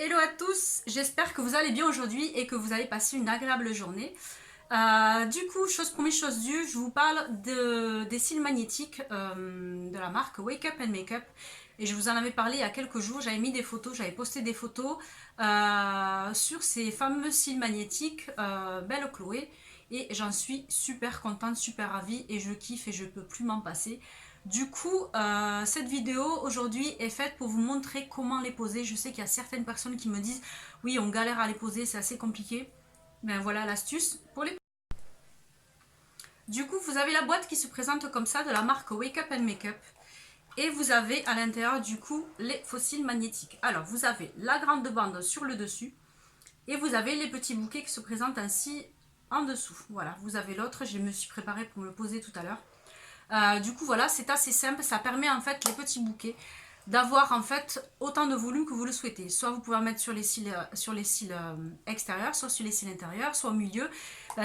Hello à tous, j'espère que vous allez bien aujourd'hui et que vous avez passé une agréable journée. Du coup, chose promise, chose due, je vous parle des cils magnétiques de la marque Wake Up and Make Up. Et je vous en avais parlé il y a quelques jours, j'avais mis des photos, j'avais posté des photos sur ces fameux cils magnétiques Belle Chloé. Et j'en suis super contente, super ravie et je kiffe et je peux plus m'en passer. Du coup, cette vidéo aujourd'hui est faite pour vous montrer comment les poser. Je sais qu'il y a certaines personnes qui me disent oui, on galère à les poser, c'est assez compliqué. Ben voilà l'astuce pour les. Du coup, vous avez la boîte qui se présente comme ça de la marque Wake Up and Make Up. Et vous avez à l'intérieur du coup les fossiles magnétiques. Alors, vous avez la grande bande sur le dessus et vous avez les petits bouquets qui se présentent ainsi en dessous. Voilà, vous avez l'autre, je me suis préparée pour me le poser tout à l'heure. Du coup voilà, c'est assez simple, ça permet en fait les petits bouquets d'avoir en fait autant de volume que vous le souhaitez. Soit vous pouvez en mettre sur les cils, extérieurs, soit sur les cils intérieurs, soit au milieu.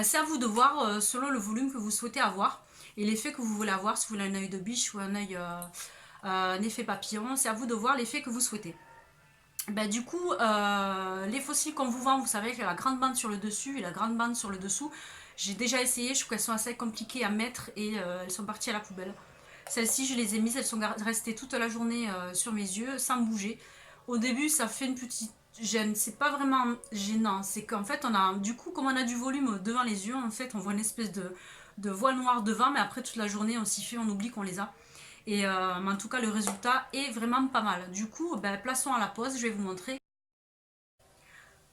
C'est à vous de voir selon le volume que vous souhaitez avoir et l'effet que vous voulez avoir, si vous voulez un œil de biche ou un effet papillon, c'est à vous de voir l'effet que vous souhaitez. Du coup, les fossiles qu'on vous vend, vous savez qu'il y a la grande bande sur le dessus et la grande bande sur le dessous. J'ai déjà essayé, je trouve qu'elles sont assez compliquées à mettre et elles sont parties à la poubelle. Celles-ci, je les ai mises, elles sont restées toute la journée sur mes yeux sans bouger. Au début, ça fait une petite gêne. C'est pas vraiment gênant, c'est qu'en fait, on a du coup, comme on a du volume devant les yeux, en fait, on voit une espèce de voile noire devant, mais après toute la journée, on s'y fait, on oublie qu'on les a. Et en tout cas, le résultat est vraiment pas mal. Du coup, plaçons à la pause, je vais vous montrer.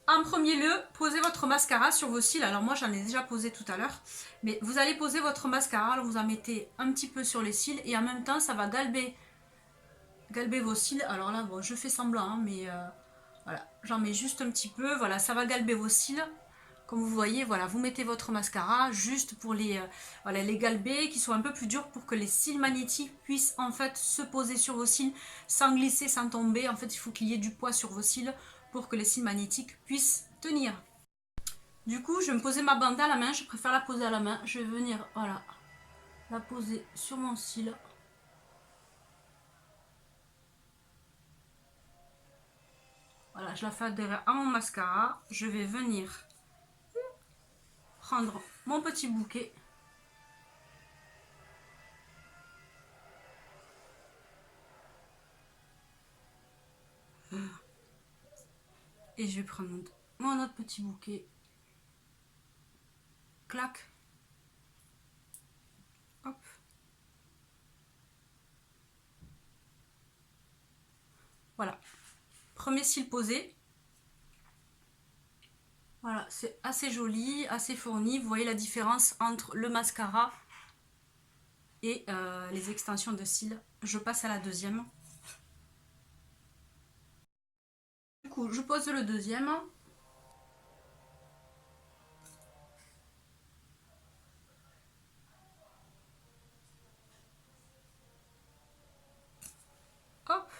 En premier lieu, posez votre mascara sur vos cils. Alors moi, j'en ai déjà posé tout à l'heure. Mais vous allez poser votre mascara, alors vous en mettez un petit peu sur les cils. Et en même temps, ça va galber vos cils. Alors là, bon, je fais semblant, hein, mais voilà, j'en mets juste un petit peu. Voilà, ça va galber vos cils. Comme vous voyez, voilà, vous mettez votre mascara juste pour voilà, les galber, qui soient un peu plus durs pour que les cils magnétiques puissent en fait se poser sur vos cils sans glisser, sans tomber. En fait, il faut qu'il y ait du poids sur vos cils pour que les cils magnétiques puissent tenir. Du coup, je vais me poser ma bande à la main. Je préfère la poser à la main. Je vais venir, voilà, la poser sur mon cil. Voilà, je la fais adhérer à mon mascara. Je vais venir prendre mon petit bouquet. Et je vais prendre mon autre petit bouquet. Clac. Hop. Voilà. Premier cil posé. Voilà, c'est assez joli, assez fourni. Vous voyez la différence entre le mascara et les extensions de cils. Je passe à la deuxième. Du coup, je pose le deuxième. Hop.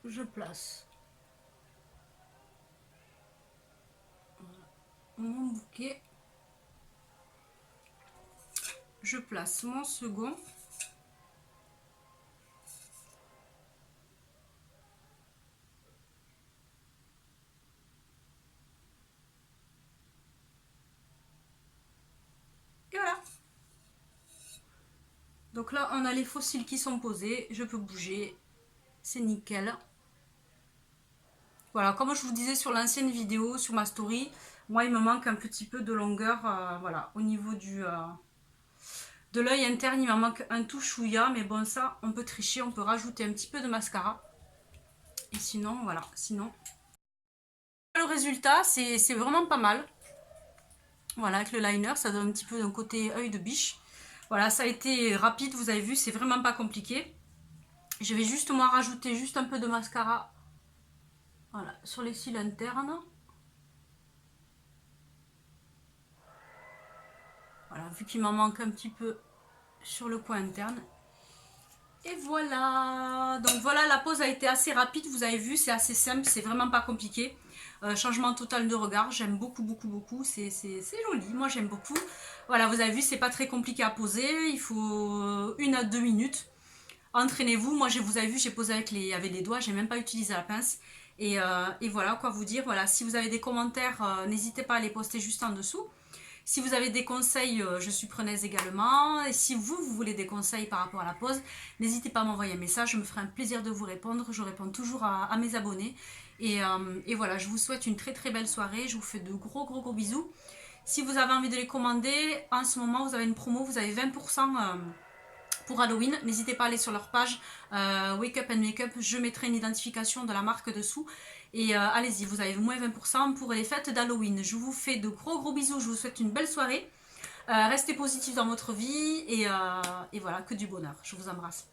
Je place mon bouquet. Je place mon second. Et voilà. Donc là, on a les fossiles qui sont posés. Je peux bouger. C'est nickel. Voilà, comme je vous disais sur l'ancienne vidéo, sur ma story, moi, il me manque un petit peu de longueur. Voilà, au niveau de l'œil interne, il me manque un tout chouïa. Mais bon, ça, on peut tricher. On peut rajouter un petit peu de mascara. Et sinon, voilà. Sinon, le résultat, c'est vraiment pas mal. Voilà, avec le liner, ça donne un petit peu d'un côté œil de biche. Voilà, ça a été rapide, vous avez vu, c'est vraiment pas compliqué. Je vais juste moi rajouter juste un peu de mascara. Voilà, sur les cils internes. Voilà, vu qu'il m'en manque un petit peu sur le coin interne. Et voilà. Donc voilà, la pose a été assez rapide, vous avez vu, c'est assez simple, c'est vraiment pas compliqué. Changement total de regard, j'aime beaucoup, beaucoup, beaucoup. C'est joli, moi j'aime beaucoup. Voilà, vous avez vu, c'est pas très compliqué à poser, il faut 1 à 2 minutes. entraînez-vous. Moi, vous avez vu, j'ai posé avec les doigts, j'ai même pas utilisé la pince. Et voilà, quoi vous dire. Voilà, si vous avez des commentaires, n'hésitez pas à les poster juste en dessous. Si vous avez des conseils, je suis preneuse également. Et si vous voulez des conseils par rapport à la pose, n'hésitez pas à m'envoyer un message. Je me ferai un plaisir de vous répondre. Je réponds toujours à mes abonnés. Et voilà, je vous souhaite une très très belle soirée. Je vous fais de gros bisous. Si vous avez envie de les commander, en ce moment, vous avez une promo. Vous avez 20% pour Halloween. N'hésitez pas à aller sur leur page Wake Up and Makeup. Je mettrai une identification de la marque dessous. Et allez-y, vous avez moins 20% pour les fêtes d'Halloween. Je vous fais de gros bisous. Je vous souhaite une belle soirée. Restez positifs dans votre vie. Et voilà, que du bonheur. Je vous embrasse.